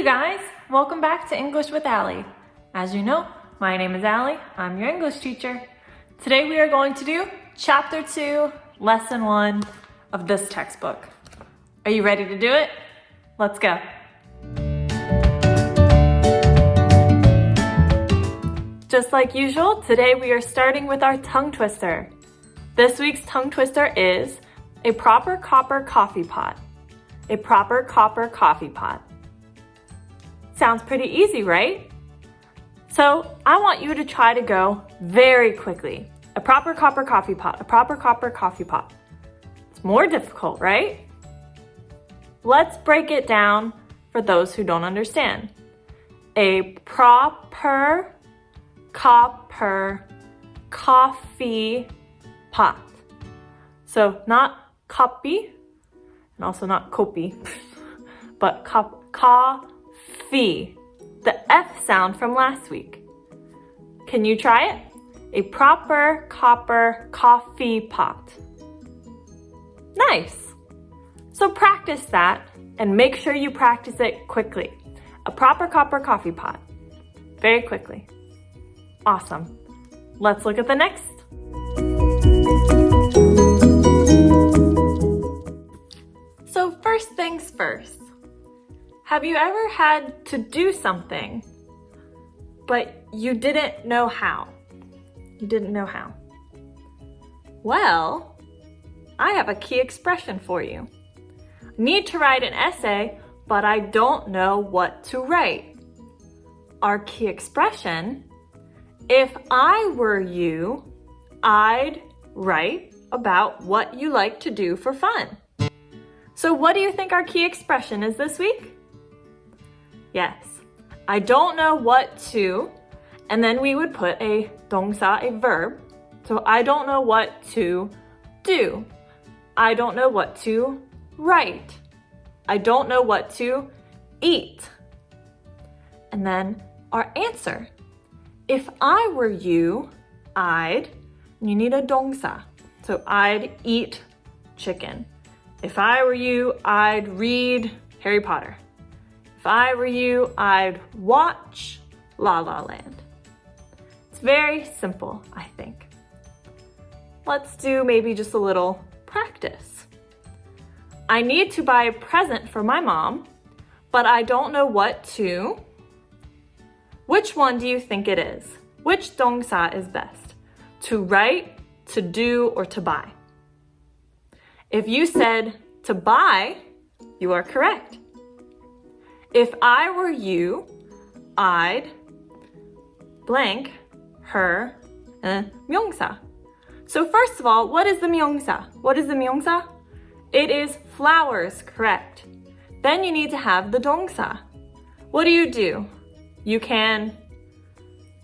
guys, welcome back to English with Allie. As you know, my name is Allie, I'm your English teacher. Today we are going to do Chapter 2, Lesson 1 of this textbook. Are you ready to do it? Let's go. Just like usual, today we are starting with our tongue twister. This week's tongue twister is a proper copper coffee pot. A proper copper coffee pot. Sounds pretty easy, right? So I want you to try to go very quickly. A proper copper coffee pot, a proper copper coffee pot. It's more difficult, right? Let's break it down for those who don't understand. A proper copper coffee pot. So not copy, and also not copy, but coffee. The F sound from last week. Can you try it? A proper copper coffee pot. Nice. So practice that and make sure you practice it quickly. A proper copper coffee pot. Very quickly. Awesome. Let's look at the next. So first things first. Have you ever had to do something, but you didn't know how? You didn't know how. Well, I have a key expression for you. Need to write an essay, but I don't know what to write. Our key expression, if I were you, I'd write about what you like to do for fun. So what do you think our key expression is this week? Yes, I don't know what to, and then we would put a 동사, a verb. So I don't know what to do. I don't know what to write. I don't know what to eat. And then our answer. If I were you, you need a 동사. So I'd eat chicken. If I were you, I'd read Harry Potter. If I were you, I'd watch La La Land. It's very simple, I think. Let's do maybe just a little practice. I need to buy a present for my mom, but I don't know what to. Which one do you think it is? Which 동사 is best? To write, to do, or to buy? If you said to buy, you are correct. If I were you, I'd blank her and 명사. So first of all, what is the 명사? What is the 명사? It is flowers, correct. Then you need to have the 동사. What do? You can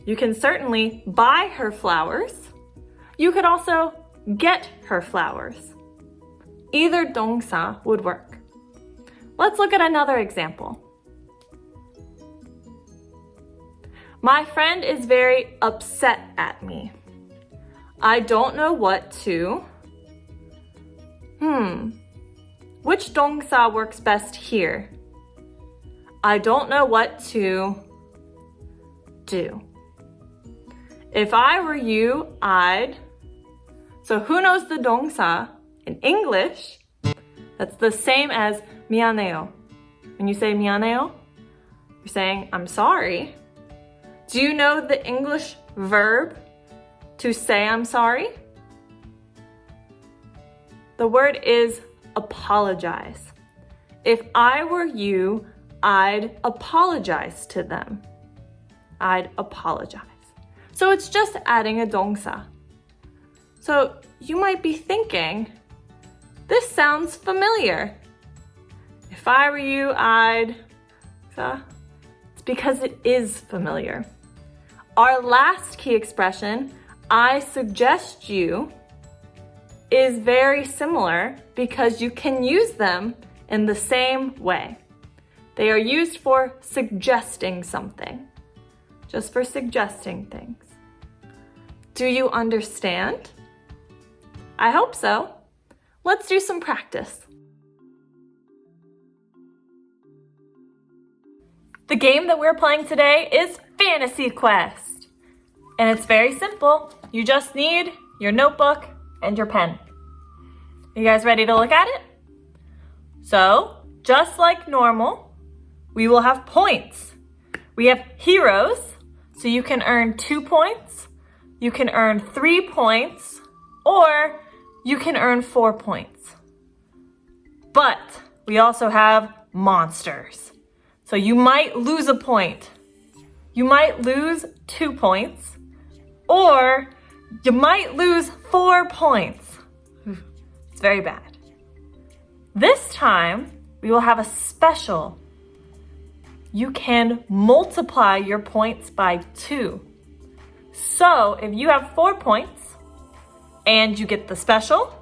certainly buy her flowers. You could also get her flowers. Either 동사 would work. Let's look at another example. My friend is very upset at me. I don't know what to. Which 동사 works best here? I don't know what to do. If I were you, I'd. So who knows the 동사 in English? That's the same as 미안해요. When you say 미안해요, you're saying I'm sorry. Do you know the English verb to say I'm sorry? The word is apologize. If I were you, I'd apologize to them. I'd apologize. So it's just adding a 동사. So you might be thinking, this sounds familiar. If I were you, I'd. It's because it is familiar. Our last key expression, I suggest you, is very similar because you can use them in the same way. They are used for suggesting something, just for suggesting things. Do you understand? I hope so. Let's do some practice. The game that we're playing today is Fantasy Quest. And it's very simple. You just need your notebook and your pen. You guys ready to look at it? So, just like normal, we will have points. We have heroes, so you can earn 2 points, you can earn 3 points, or you can earn 4 points. But we also have monsters. So you might lose a point. You might lose 2 points, or you might lose 4 points. It's very bad. This time, we will have a special. You can multiply your points by 2. So if you have 4 points and you get the special,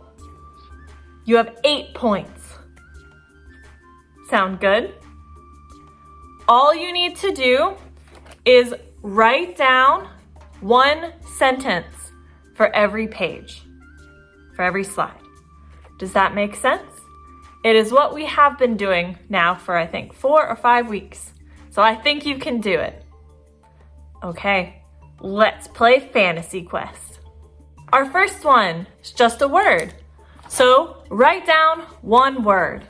you have 8 points. Sound good? All you need to do is write down 1 sentence for every page, for every slide. Does that make sense? It is what we have been doing now for, I think, 4 or 5 weeks. So I think you can do it. Okay, let's play Fantasy Quest. Our first one is just a word. So write down 1 word.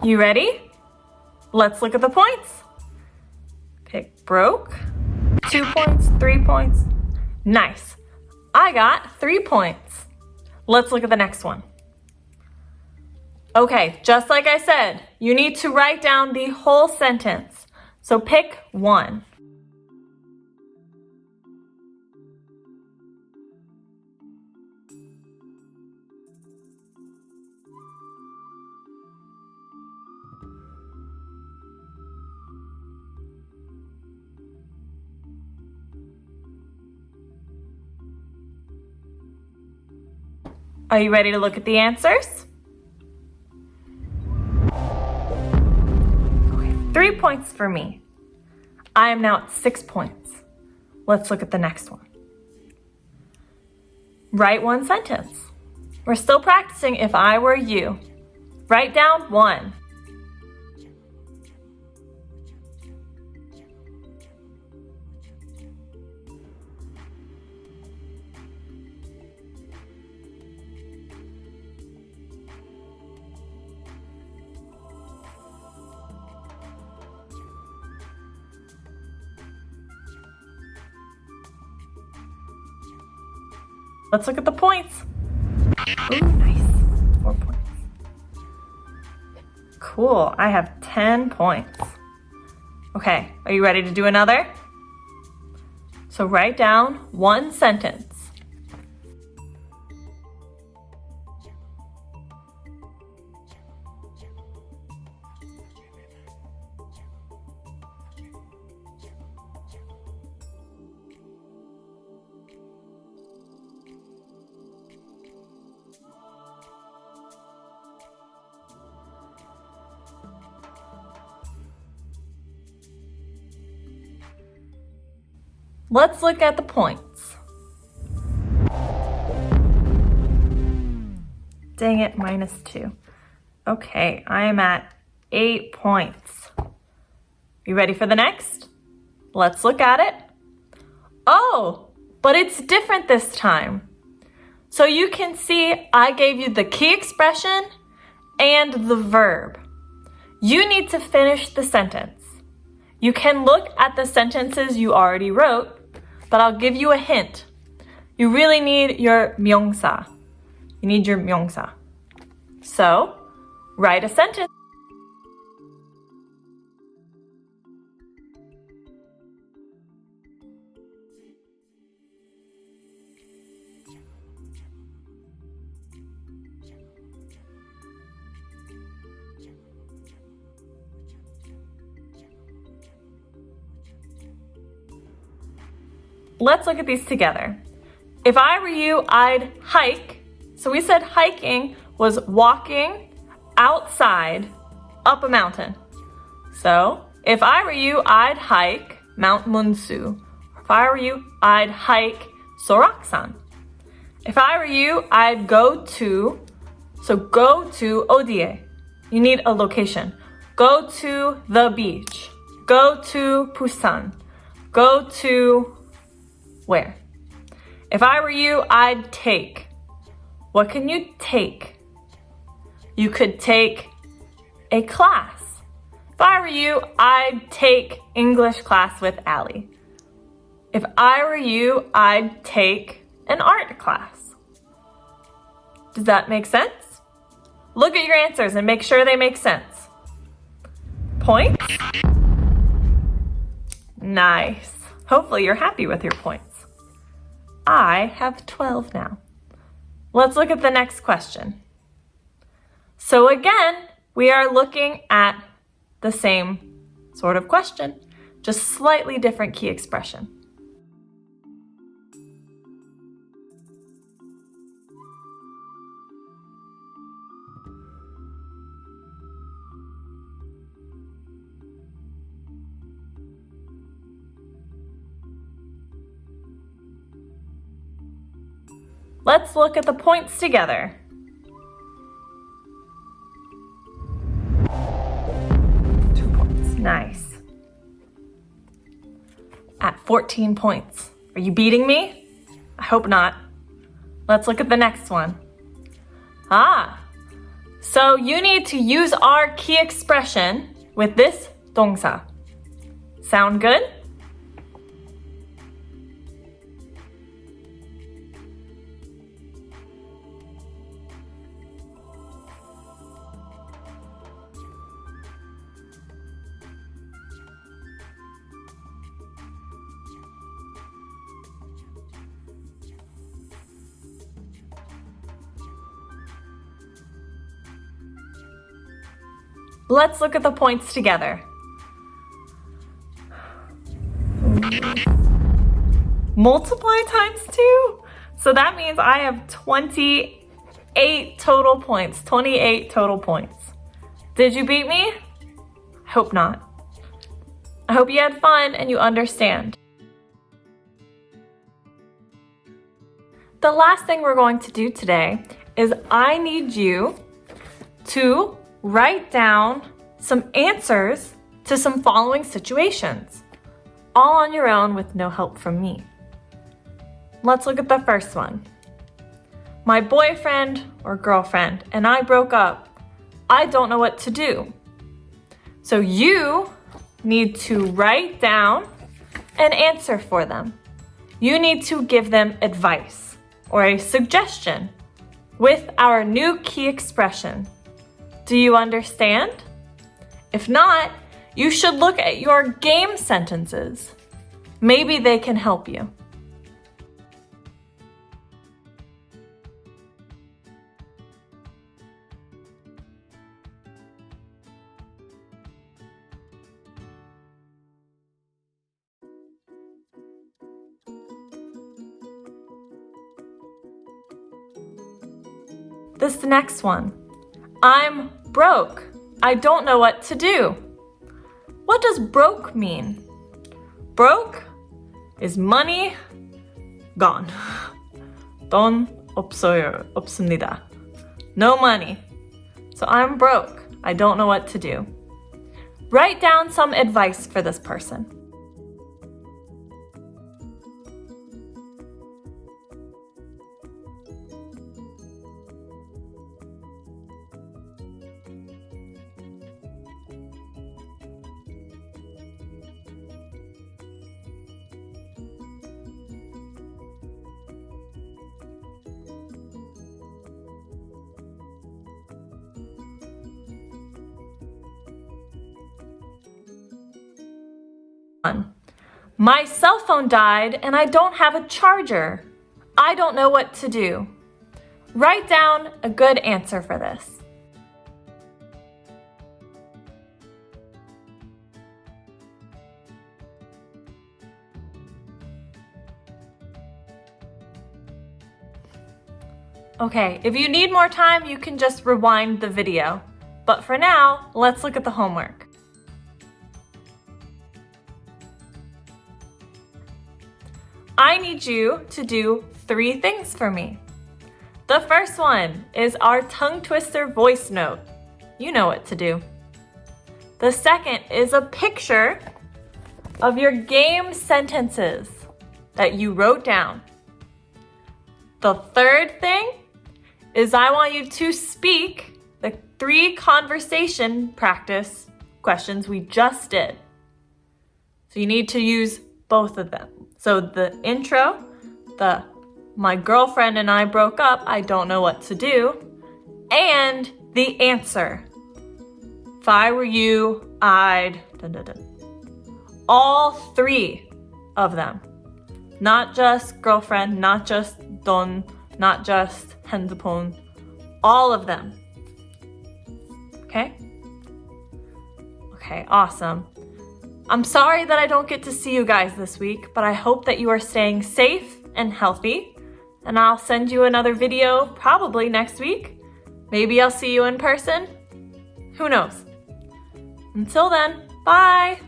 You ready? Let's look at the points. Pick broke. 2 points, 3 points. Nice. I got 3 points. Let's look at the next one. Okay, just like I said, you need to write down the whole sentence. So pick 1. Are you ready to look at the answers? Okay, 3 points for me. I am now at 6 points. Let's look at the next one. Write 1 sentence. We're still practicing if I were you. Write down 1. Let's look at the points. Ooh, nice. 4 points. Cool, I have 10 points. Okay, are you ready to do another? So write down 1 sentence. Let's look at the points. Dang it, -2. Okay, I am at 8 points. You ready for the next? Let's look at it. Oh, but it's different this time. So you can see I gave you the key expression and the verb. You need to finish the sentence. You can look at the sentences you already wrote, but I'll give you a hint. You really need your 명사. You need your 명사. So, write a sentence. Let's look at these together. If I were you, I'd hike. So we said hiking was walking outside up a mountain. So if I were you, I'd hike Mount Munsu. If I were you, I'd hike Soraksan. If I were you, I'd go to 어디에. You need a location. Go to the beach. Go to Busan. Go to where? If I were you, I'd take. What can you take? You could take a class. If I were you, I'd take English class with Allie. If I were you, I'd take an art class. Does that make sense? Look at your answers and make sure they make sense. Points? Nice. Hopefully you're happy with your points. I have 12 now. Let's look at the next question. So again, we are looking at the same sort of question, just slightly different key expression. Let's look at the points together. Nice. At 14 points. Are you beating me? I hope not. Let's look at the next one. So you need to use our key expression with this 동사. Sound good? Let's look at the points together. Multiply times 2? So that means I have 28 total points. 28 total points. Did you beat me? I hope not. I hope you had fun and you understand. The last thing we're going to do today is I need you to write down some answers to some following situations, all on your own with no help from me. Let's look at the first one. My boyfriend or girlfriend and I broke up. I don't know what to do. So you need to write down an answer for them. You need to give them advice or a suggestion with our new key expression. Do you understand? If not, you should look at your game sentences. Maybe they can help you. This next one. I'm broke. I don't know what to do. What does broke mean? Broke is money gone. 돈 없습니다. No money. So I'm broke. I don't know what to do. Write down some advice for this person. My cell phone died and I don't have a charger. I don't know what to do. Write down a good answer for this. Okay, if you need more time, you can just rewind the video. But for now, let's look at the homework. I need you to do 3 things for me. The first one is our tongue twister voice note. You know what to do. The second is a picture of your game sentences that you wrote down. The third thing is I want you to speak the 3 conversation practice questions we just did. So you need to use both of them. So the intro, the my girlfriend and I broke up, I don't know what to do, and the answer. If I were you, I'd... Dun, dun, dun. All 3 of them. Not just girlfriend, not just 돈, not just 핸드폰. All of them. Okay? Okay, awesome. I'm sorry that I don't get to see you guys this week, but I hope that you are staying safe and healthy. And I'll send you another video probably next week. Maybe I'll see you in person. Who knows? Until then, bye!